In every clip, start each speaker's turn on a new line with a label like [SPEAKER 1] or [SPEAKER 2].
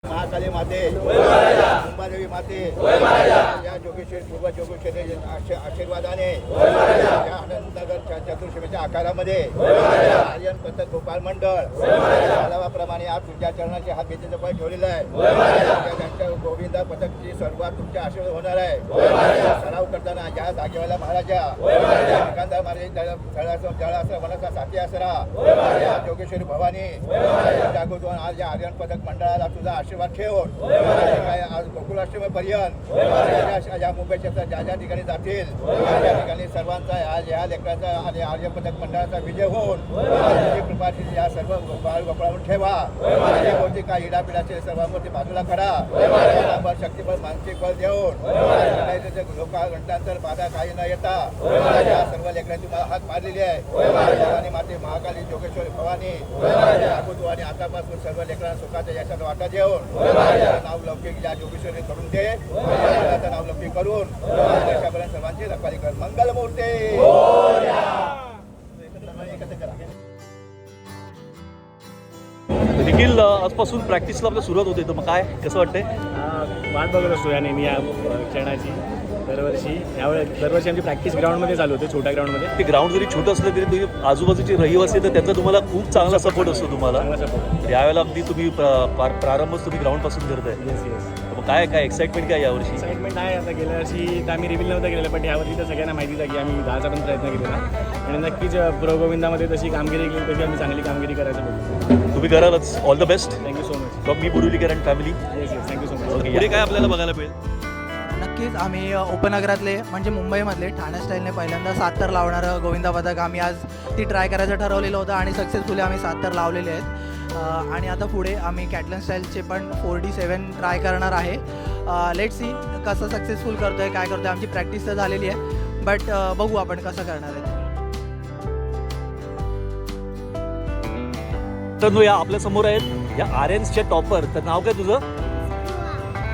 [SPEAKER 1] महाकाली माते अंबादेवी माते या जोगेश्वरी पूर्व जोगेश्वरी आशीर्वादाने या आनंदनगर चतुर्शीच्या आकारामध्ये आर्यन पथक गोपाल मंडळ तलावाप्रमाणे आज तुमच्या चरणाचे हात भेटीचं पण ठेवलेलं आहे. त्यांच्या गोविंदा पथकची सुरुवात तुमच्या आशीर्वाद होणार आहे. सराव करताना या जागेवाला महाराजा दुकानदार महाराज जळासरा वनाचा साथी आसरा या जोगेश्वरी भवानी जागृतून आज या आर्यन पथक मंडळाला तुझा आशीर्वाद ठेवून काय आज गोकुळाष्टमीपर्यंत या मुंबईच्या ज्या ज्या ठिकाणी जातील त्या ठिकाणी सर्वांचा आज या लेकराचा आणि आर्य पथक मंडळाचा विजय होऊन कृपाची या सर्व गोकुळावर ठेवा. त्याच्यावरती काय इडापिडाचे सर्वांवरती बाजूला करा. शक्तीबळ मानसिक बळ देऊन लोकांतर बाधा काही न येता या सर्व लेकरांची मला हात मारलेली आहे. आणि माते महाकाली जोगेश्वरी भवानी अगोदर आणि आतापासून सर्व लेकरांना सुखाच्या याच्यात वाटा देऊन नाव लौकिक या जोगेश्वरी करून दे. नाव लौकिक करून देशापर्यंत सर्वांची रखवाली कर. मंगलमूर्ती
[SPEAKER 2] निखिल, आजपासून प्रॅक्टिसला आपल्या सुरुवात होते, तर मग काय कसं वाटतंय?
[SPEAKER 3] वाट बघत असतो या नेहमी या क्षणाची. दरवर्षी आमची प्रॅक्टिस ग्राउंडमध्ये चालू होते, छोट्या ग्राउंडमध्ये.
[SPEAKER 2] ते ग्राउंड जरी छोटं असलं तरी तुम्ही आजूबाजूचे रहिवासी तर त्यांचा तुम्हाला खूप चांगला सपोर्ट असतो तुम्हाला. यावेळेला अगदी तुम्ही प्रारंभच तुम्ही ग्राउंडपासून करताय.
[SPEAKER 3] Yes yes.
[SPEAKER 2] मग काय एक्साइटमेंट काय यावर्षी?
[SPEAKER 3] एक्साइटमेंट आहे. आता गेल्या वर्षी तर आम्ही रिव्हील नव्हतं केलेलं, पण यावर्षी तर सगळ्यांना माहितीच आहे की आम्ही 10चा पण प्रयत्न केलेला आणि नक्कीच प्रो गोविंदामध्ये तशी कामगिरी केली तशी आम्ही चांगली कामगिरी करायचं बघतो.
[SPEAKER 2] तुम्ही करालच. All the best.
[SPEAKER 3] Thank you so much.
[SPEAKER 2] मी Borulikar and family.
[SPEAKER 3] Yes yes. Thank you so much.
[SPEAKER 2] Okay, पुढे काय आपल्याला बघायला मिळेल?
[SPEAKER 4] नक्कीच आम्ही उपनगरातले म्हणजे मुंबईमधले ठाणे स्टाईलने पहिल्यांदा 7 तर लावणारं गोविंदा पथक आम्ही आज ती ट्राय करायचं ठरवलेलं होतं आणि सक्सेसफुली आम्ही 7 तर लावलेले आहेत. आणि आता पुढे आम्ही कॅटलन स्टाईलचे पण 4D7 ट्राय करणार आहे. लेट सी कसं सक्सेसफुल करतो आहे, काय करतो आहे. आमची प्रॅक्टिस तर झालेली आहे, बट बघू आपण कसं करणार आहे.
[SPEAKER 2] तर या आपल्या समोर आहेत या आर्यन्सचे टॉपर. तर नाव काय तुझं?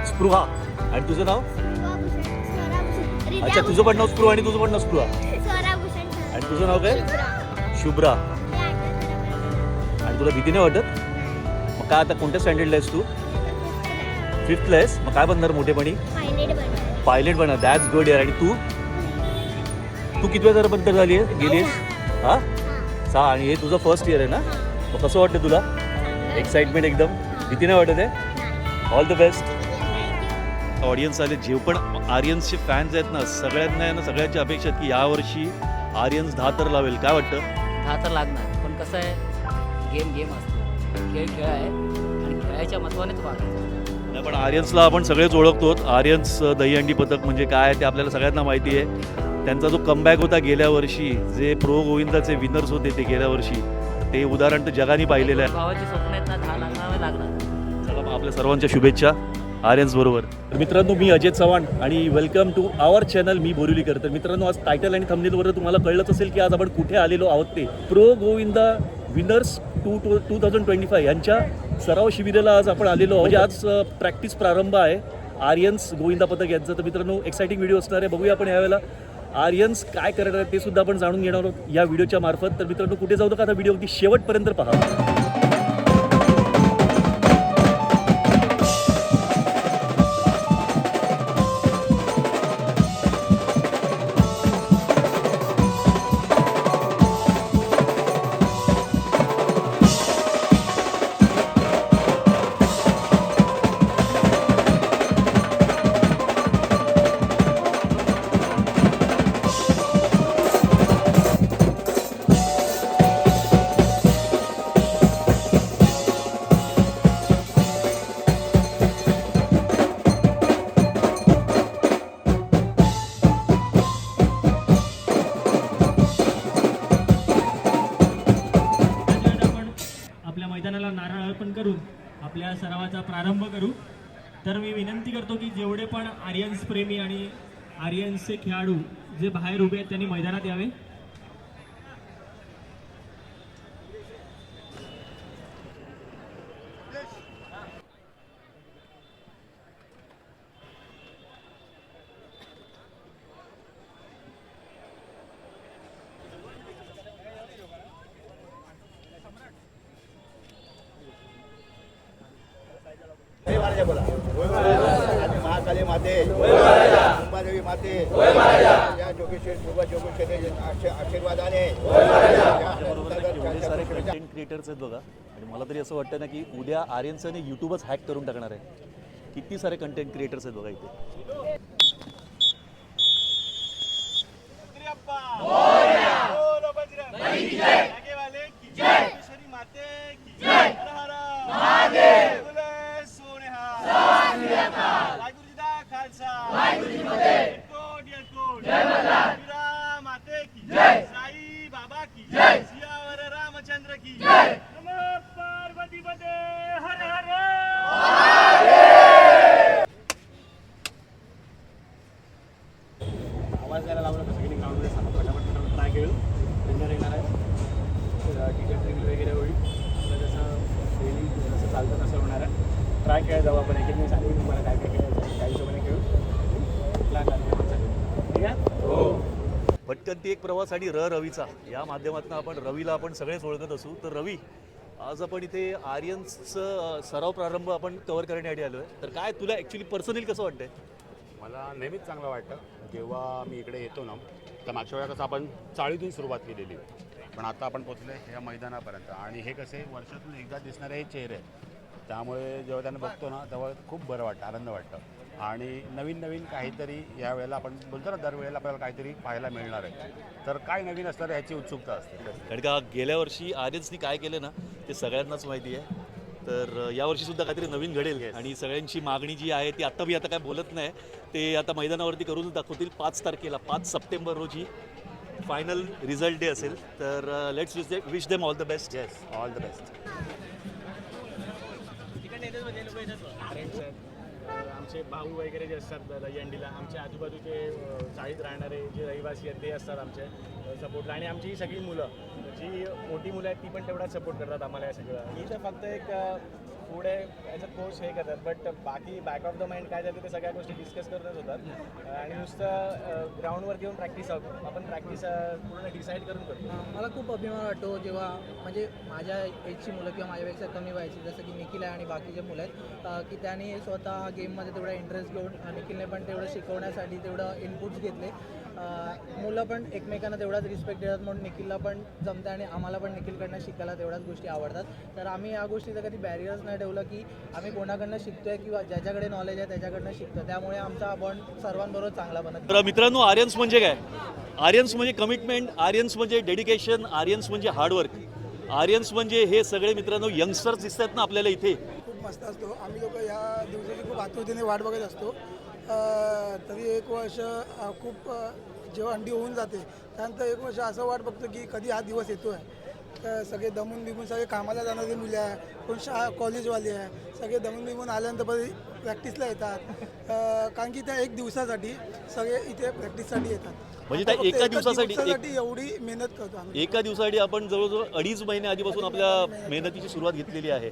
[SPEAKER 2] स्पृहा. आणि तुझं नाव? अच्छा, तुझं पण नाव स्पृहा आणि तुझं पण नाव स्पृहा. आणि तुझं नाव काय? शुभ्रा. आणि तुला भीती नाही वाटत? मग काय आता कोणत्या स्टँडर्डला आहेस तू? 5th आहेस. मग काय बनणार मोठेपणी? पायलट बनणार. दॅट्स गुड यार. आणि तू किती वेळा बंद झाली आहे गेली आहेस? हां, 6. आणि हे तुझं फर्स्ट इयर आहे ना? मग कसं वाटतं तुला? एक्साइटमेंट एकदम? भीती नाही वाटत आहे? All the best. ऑडियन्स आले, जे पण आर्यन्सचे फॅन्स आहेत ना, सगळ्यांना सगळ्यांची अपेक्षा आहेत की यावर्षी आर्यन्स 10 तर लावेल. काय वाटतं?
[SPEAKER 5] 10 तर लागणार, पण कसं आहे, गेम असतो, खेळ आहे आणि खेळाच्या महत्त्वानेच वागायचं.
[SPEAKER 2] नाही, पण आर्यन्सला आपण सगळेच ओळखतो. आर्यन्स दहीहंडी पथक म्हणजे काय ते आपल्याला सगळ्यांना माहिती आहे. त्यांचा जो कमबॅक होता गेल्या वर्षी, जे प्रो गोविंदाचे विनर्स होते ते गेल्या वर्षी, ते उदाहरण तर जगाने पाहिलेलं आहे.
[SPEAKER 5] भावाची स्वप्न आहेत ना, 10 लागणार.
[SPEAKER 2] चला मग आपल्या सर्वांच्या शुभेच्छा आर्यन्स बरोबर. तर मित्रांनो, मी अजय चव्हाण आणि वेलकम टू आवर चॅनल मी बोरुलीकर. तर मित्रांनो, आज टायटल आणि थंबनेलवर तुम्हाला कळलंच असेल की आज आपण कुठे आलेलो आहोत. ते प्रो गोविंदा विनर्स 2025 यांच्या सराव शिबिराला आज आपण आलेलो आहोत. म्हणजे आज प्रॅक्टिस प्रारंभ आहे आर्यन्स गोविंदा पथक यांचं. तर मित्रांनो, एक्साइटिंग व्हिडिओ असणार आहे. बघूया आपण यावेळेला आर्यन्स काय करणार आहेत ते सुद्धा आपण जाणून घेणार आहोत या व्हिडिओच्या मार्फत. तर मित्रांनो, कुठे जाऊ नका, आता व्हिडिओ अगदी शेवटपर्यंत पहा.
[SPEAKER 6] मैदानाला नारळ अर्पण करून आपल्या सरावाचा प्रारंभ करू. तर मी विनंती करतो की जेवढे पण आर्यन्स प्रेमी आणि आर्यन्सचे खेळाडू जे बाहेर उभे आहेत त्यांनी मैदानात यावे.
[SPEAKER 1] जय महाराजा बोला. आणि महाकाली माते, अंबादेवी माते, या जोगेश्वरी पूर्व जोगेश्वरी आशीर्वादाने या
[SPEAKER 2] बरोबर एवढे सारे कंटेंट क्रिएटर्स आहेत बघा आणि मला तरी असं वाटतं ना की उद्या आर्यन्सने यूट्यूबच हॅक करून टाकणार आहे. किती सारे कंटेंट क्रिएटर्स आहेत बघा इथे.
[SPEAKER 3] साई बाबा की जय, सियावर रामचंद्र की जय, नमो पार्वती पते हर हर. आवाज द्यायला लावला तर सगळी ग्राउंडमध्ये पटापट ट्राय केलं. विनर येणार आहे. टिकेट रिव्ह्यू वगैरे होईल. आपलं जसं डेली जसं चालतं तसं होणार आहे. ट्राय केलं जाऊ आपण एक मी सांगेन तुम्हाला काय काय केलं काही हिशोबाने खेळू प्लॅन ठीक आहे. हो.
[SPEAKER 2] पटकन ती एक प्रवास आणि रवीचा या माध्यमातून आपण रवीला आपण सगळेच ओळखत असू. तर रवी, आज आपण इथे आर्यन्सचं सराव प्रारंभ आपण कव्हर करण्यासाठी आलो आहे. तर काय तुला ॲक्च्युली पर्सनली कसं वाटतंय?
[SPEAKER 7] मला नेहमीच चांगलं वाटतं जेव्हा मी इकडे येतो ना. तर मागच्या वेळा कसं आपण चाळीतून सुरुवात केलेली पण आता आपण पोचलो आहे ह्या मैदानापर्यंत आणि हे कसे वर्षातून एकदा दिसणारे हे चेहरे आहेत. त्यामुळे जेव्हा त्यांना बघतो ना तेव्हा खूप बरं वाटतं, आनंद वाटतं आणि नवीन नवीन काहीतरी यावेळेला आपण बोलतो ना दरवेळेला आपल्याला काहीतरी पाहायला मिळणार आहे. तर काय नवीन असणार ह्याची उत्सुकता असते.
[SPEAKER 2] कारण का गेल्या वर्षी आर्यन्सनी काय केलं ना ते सगळ्यांनाच माहिती आहे. तर यावर्षी सुद्धा काहीतरी नवीन घडेल आणि सगळ्यांची मागणी जी आहे ती आत्ता मी आता काय बोलत नाही, ते आता मैदानावरती करून दाखवतील. 5 तारखेला 5 सप्टेंबर रोजी फायनल रिझल्ट डे असेल. तर let's wish them all the best.
[SPEAKER 7] Yes, all the best.
[SPEAKER 3] आमचे भाऊ वगैरे जे असतात दहीहंडीला आमच्या आजूबाजूचे चाळीत राहणारे जे रहिवासी आहेत ते असतात आमचे सपोर्टला आणि आमची ही सगळी मुलं जी मोठी मुलं आहेत ती पण तेवढाच सपोर्ट करतात आम्हाला या सगळं. मी तर फक्त एक पुढे याचा कोर्स हे करतात बट बाकी बॅक ऑफ द माइंड काय झालं ते सगळ्या गोष्टी डिस्कस करतच होतात आणि नुसतं ग्राउंडवर येऊन प्रॅक्टिस आपण प्रॅक्टिस पूर्ण डिसाईड करून करतो.
[SPEAKER 4] मला खूप अभिमान वाटतो जेव्हा म्हणजे माझ्या एजची मुलं किंवा माझ्यापेक्षा कमी व्हायची जसं की निखिल आहे आणि बाकीचे मुलं आहेत की त्यांनी स्वतः गेममध्ये तेवढा इंटरेस्ट घेऊन निखिलने पण तेवढं शिकवण्यासाठी तेवढं इनपुट्स घेतले. मुलं पण एकमेकांना तेवढाच रिस्पेक्ट देतात म्हणून निखिलला पण जमतं आणि आम्हाला पण निखिलकडनं शिकायला तेवढ्याच गोष्टी आवडतात. तर आम्ही या गोष्टीचं कधी बॅरियर्स नाही ठेवलं की आम्ही कोणाकडनं शिकतोय किंवा ज्याच्याकडे नॉलेज आहे त्याच्याकडनं शिकतो. त्यामुळे आमचा बॉन्ड सर्वांबरोबर चांगला बनत.
[SPEAKER 2] तर मित्रांनो, आर्यन्स म्हणजे काय? आर्यन्स म्हणजे कमिटमेंट, आर्यन्स म्हणजे डेडिकेशन, आर्यन्स म्हणजे हार्डवर्क, आर्यन्स म्हणजे हे सगळे मित्रांनो यंगस्टर्स दिसतात ना आपल्याला इथे.
[SPEAKER 8] खूप मस्त असतो. आम्ही लोक या दिवसाची खूप आतुरतेने वाट बघत असतो. तरी एक वर्ष खूप जेव्हा अंडी होऊन जाते त्यानंतर एक वर्ष असं वाट बघतो की कधी हा दिवस येतो आहे. तर सगळे दमून बिमून सगळे कामाला जाणारी मुले आहे, कोण कॉलेजवाले आहे, सगळे दमून बिमून आल्यानंतर परत प्रॅक्टिसला येतात. कारण की त्या एक दिवसासाठी सगळे इथे प्रॅक्टिससाठी येतात.
[SPEAKER 2] म्हणजे त्या एका दिवसासाठी
[SPEAKER 8] एवढी मेहनत करतो आम्ही.
[SPEAKER 2] एका दिवसासाठी आपण जवळजवळ 2.5 महिने आधीपासून आपल्या मेहनतीची सुरुवात घेतलेली आहे.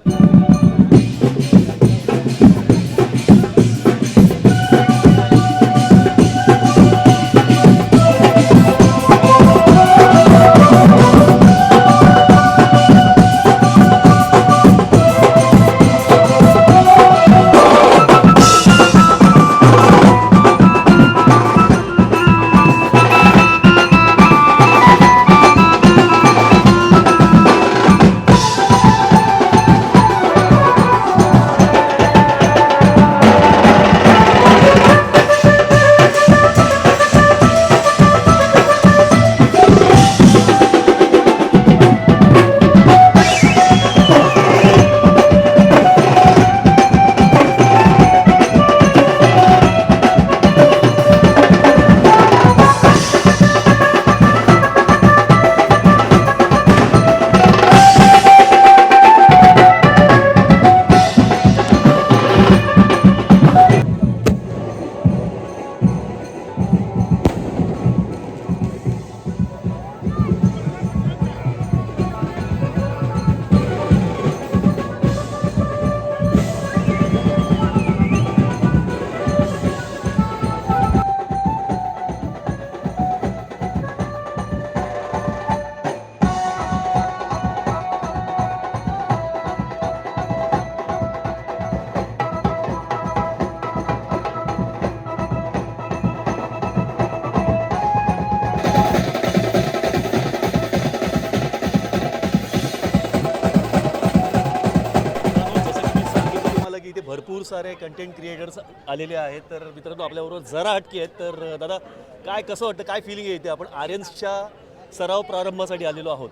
[SPEAKER 2] की इथे भरपूर सारे कंटेंट क्रिएटर्स आलेले आहेत. तर मित्रांनो आपल्याबरोबर जरा हटके आहेत. तर दादा काय कसं वाटतं, काय फिलिंग आहे इथे? आपण आर्यन्सच्या सराव प्रारंभासाठी आलेलो आहोत.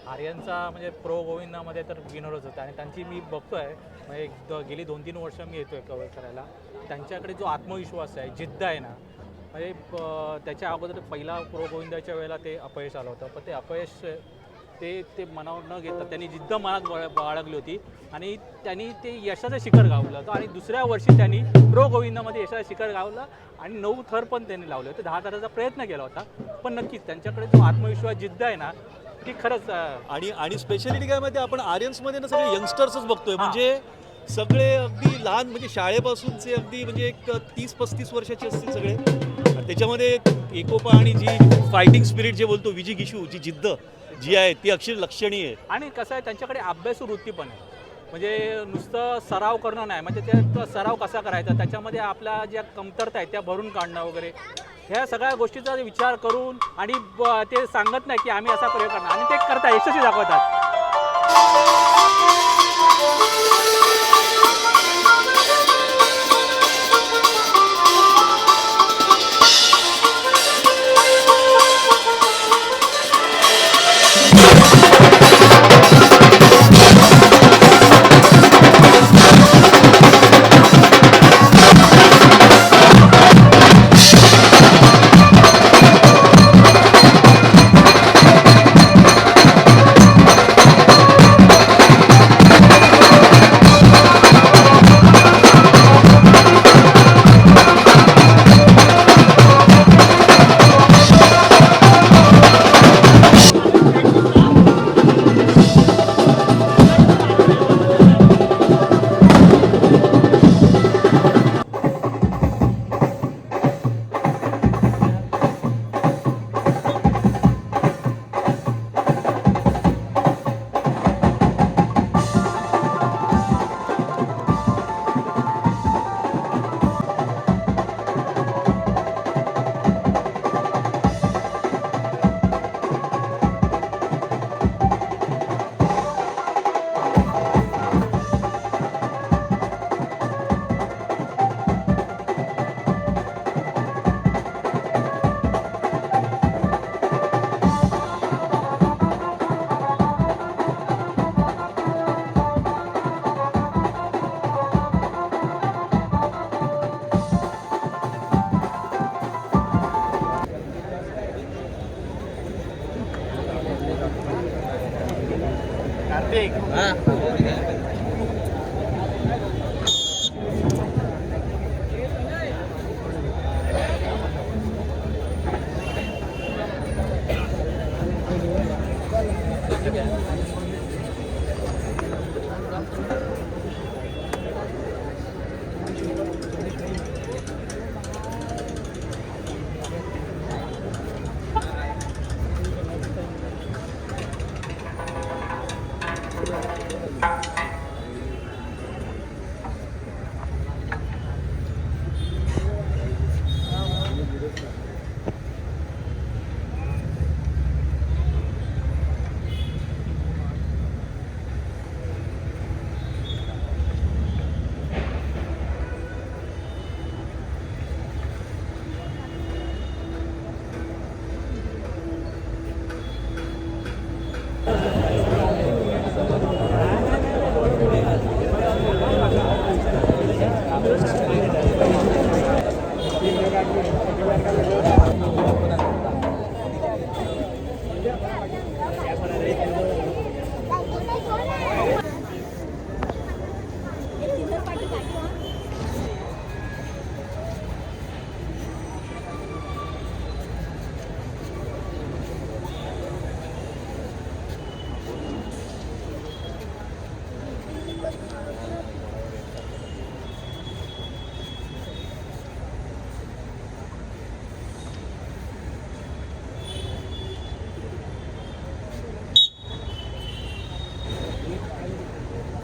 [SPEAKER 9] आर्यनचा म्हणजे प्रो गोविंदामध्ये तर विनरच होता आणि त्यांची मी बघतो आहे म्हणजे गेली 2-3 वर्ष मी येतो आहे कव्हर करायला. त्यांच्याकडे जो आत्मविश्वास आहे, जिद्द आहे ना, म्हणजे त्याच्या अगोदर पहिला प्रो गोविंदाच्या वेळेला ते अपयश आलं होतं, पण ते अपयश ते मनावर न घेता त्यांनी जिद्द मनात बाळगली होती आणि त्यांनी ते यशाचं शिखर गावलं होतं आणि दुसऱ्या वर्षी त्यांनी प्रो गोविंदामध्ये यशाचं शिखर गावलं आणि 9 थर पण त्यांनी लावले होते. 10 थराचा प्रयत्न केला होता, पण नक्कीच त्यांच्याकडे जो आत्मविश्वास, जिद्द आहे ना, ती खरंच
[SPEAKER 2] आणि स्पेशालिटी काय माहिती, आपण आर्यन्समध्ये ना सगळे यंगस्टर्सच बघतोय. म्हणजे सगळे अगदी लहान, म्हणजे शाळेपासूनचे अगदी म्हणजे एक 30-35 वर्षाचे असतील सगळे. आणि त्याच्यामध्ये एकोपा आणि जी फायटिंग स्पिरिट जे बोलतो, विजी गिशू, जी जिद्द जी आहे ती अक्षर लक्षणीय आहे.
[SPEAKER 9] आणि कसं आहे त्यांच्याकडे अभ्यासू वृत्ती पण आहे. म्हणजे नुसतं सराव करणं नाही, म्हणजे ते सराव कसा करायचा, त्याच्यामध्ये आपल्या ज्या कमतरता आहेत त्या भरून काढणं वगैरे, ह्या सगळ्या गोष्टीचा विचार करून आणि ते सांगत नाही की आम्ही असा प्रयोग करणार आणि ते करतात, यशस्वी दाखवतात.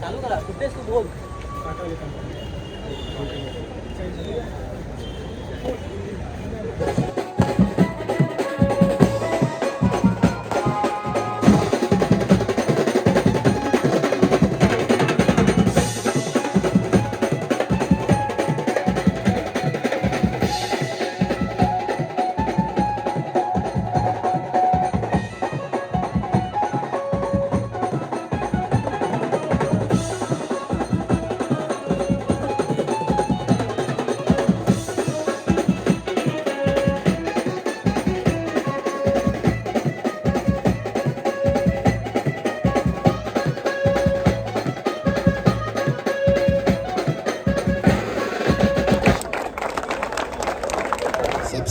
[SPEAKER 5] चालू करा, कुठेच तू बोल.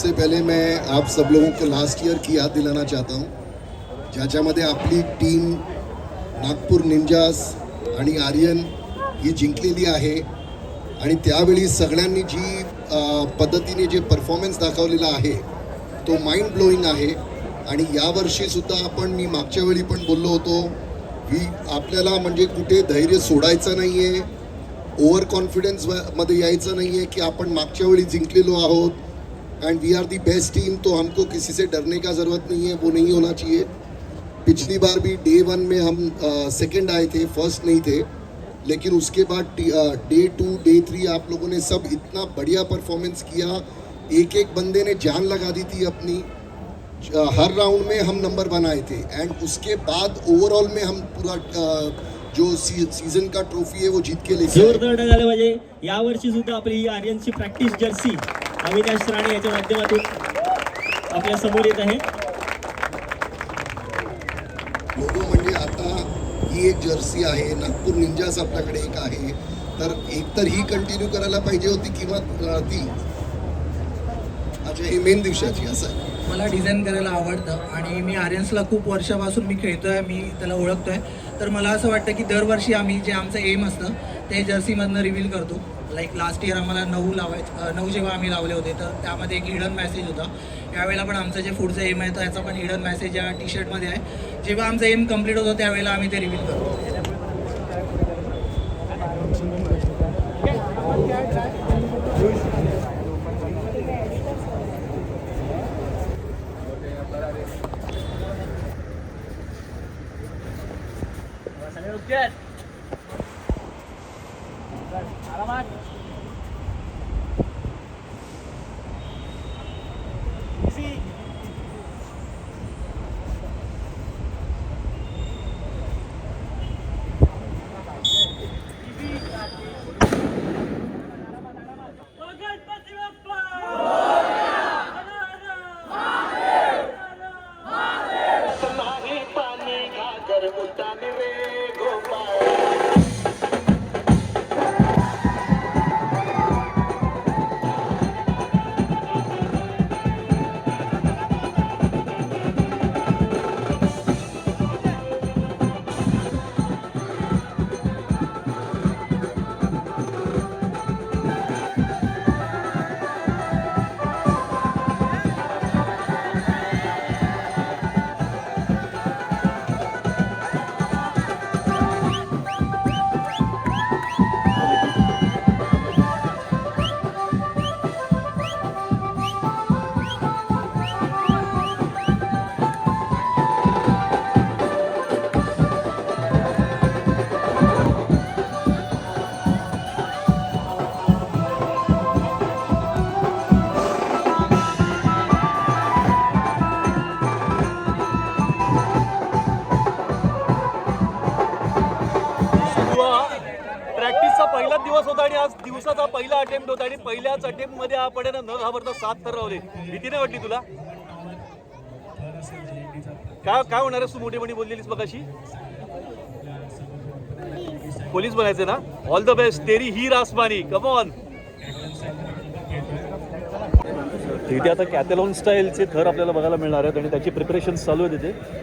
[SPEAKER 10] सबसे पहले मैं आप सब लोगों को लास्ट ईयर की याद दिलाना चाहता हूँ, ज्याच्यामध्ये आपली टीम नागपूर निंजास आणि आर्यन ही जिंकलेली आहे. आणि त्यावेळी सगळ्यांनी जी पद्धतीने जे परफॉर्मन्स दाखवलेला आहे तो माइंड ब्लोईंग आहे. आणि यावर्षीसुद्धा आपण, मी मागच्या वेळी पण बोललो होतो की आपल्याला म्हणजे कुठे धैर्य सोडायचं नाही आहे, ओव्हर कॉन्फिडेंसमध्ये यायचं नहीं है कि अपन मागच्या वेळी जिंकलेलो आहोत and we are the best team, तो हमको किसी से डरने का ज़रूरत नहीं है, वो नहीं होना चाहिए. पिछली बार भी डे 1 में हम सेकंड आए थे, फर्स्ट नहीं थे, लेकिन उसके बाद डे 2 डे 3 आप लोगों ने सब इतना बढ़िया परफॉर्मेंस किया. एक एक बंदे ने जान लगा दी थी अपनी. हर राउंड में हम नंबर बनाए थे एंड उसके बाद ओवरऑल में हम पूरा जो सीजन का ट्रॉफी है वो जीत के लेके आए.
[SPEAKER 6] जोरदार झालं म्हणजे यावर्षी सुद्धा आपली ही आर्यनची प्रॅक्टिस जर्सी अविनाश राणे याच्या माध्यमातून आपल्या समोर येत आहे.
[SPEAKER 10] लोगो म्हणजे आता ही एक जर्सी आहे, नागपूर निंजास आपल्याकडे एक आहे, तर एक तर ही कंटिन्यू करायला पाहिजे होती किंवा ती. अच्छा, ही मेन दिवसाची असं आहे.
[SPEAKER 4] मला डिझाईन करायला आवडतं आणि मी आर्यन्सला खूप वर्षापासून मी खेळतोय, मी त्याला ओळखतोय. तर मला असं वाटतं की दरवर्षी आम्ही जे आमचं एम असतं ते जर्सीमधनं रिव्हील करतो. लाईक लास्ट इयर आम्हाला 9 जेव्हा आम्ही लावले होते तर त्यामध्ये एक हिडन मेसेज होता. यावेळेला पण आमचं जे पुढचं एम आहे तर याचा पण हिडन मेसेज या टी शर्टमध्ये आहे. जेव्हा आमचं एम कम्प्लीट होतं त्यावेळेला आम्ही ते रिव्हील करतो.
[SPEAKER 2] प्रॅक्टिसचा पहिलाच दिवस होता आणि आज दिवसाचा पहिला अटेम्प्ट होता आणि पहिल्याच अटेम्प्ट मध्ये आपण न घाबरता 7 थर लावले. भीती नाही वाटली तुला? काय होणार आहेस तू? मोठेपणी बोललेलीस बघाशी, पोलीस बनायचं ना. ऑल द बेस्ट, तेरी हीर आसमानी, कम ऑन. तिथे आता कॅथलॉन स्टाईलचे थर आपल्याला बघायला मिळणार आहेत आणि त्याची प्रिपरेशन चालू आहे तिथे.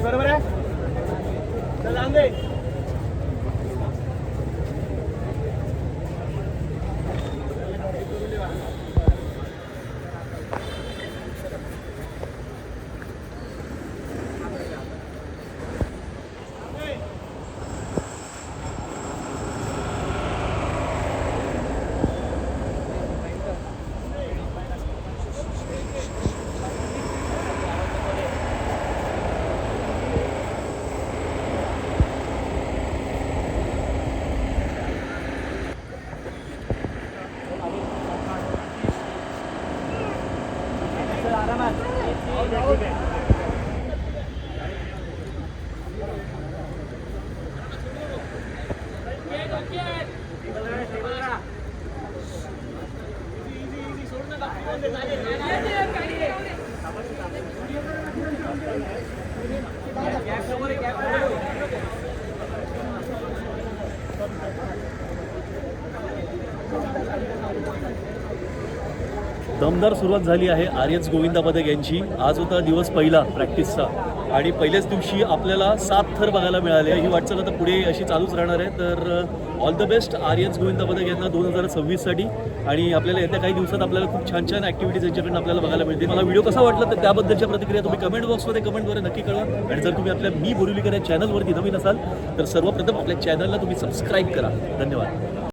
[SPEAKER 3] बरोबर आहे, चल आंबे.
[SPEAKER 2] दमदार सुरुवाथ झाली आहे आर्यन्स गोविंदा पदक यांची. आज होता दिवस पहिला प्रॅक्टिसचा आणि पहिल्याच दिवशी आपल्याला 7 थर बघायला मिळाले. ही वाटचाल आता पुढे अशी चालूच राहणार आहे. तर all the best Aryans Govinda पदक यांना 2026साठी. आणि आपल्याला येत्या काही दिवसात आपल्याला खूप छान छान ॲक्टिव्हिटीज यांच्याकडून आपल्याला बघायला मिळते. मला व्हिडिओ कसा वाटला तर त्याबद्दलच्या प्रतिक्रिया तुम्ही कमेंट बॉक्समध्ये कमेंटद्वारे नक्की कळवा. आणि जर तुम्ही आपल्या मी बोरिवलीकर या चॅनलवरती नवीन असाल तर सर्वप्रथम आपल्या चॅनलला तुम्ही सबस्क्राईब करा. धन्यवाद.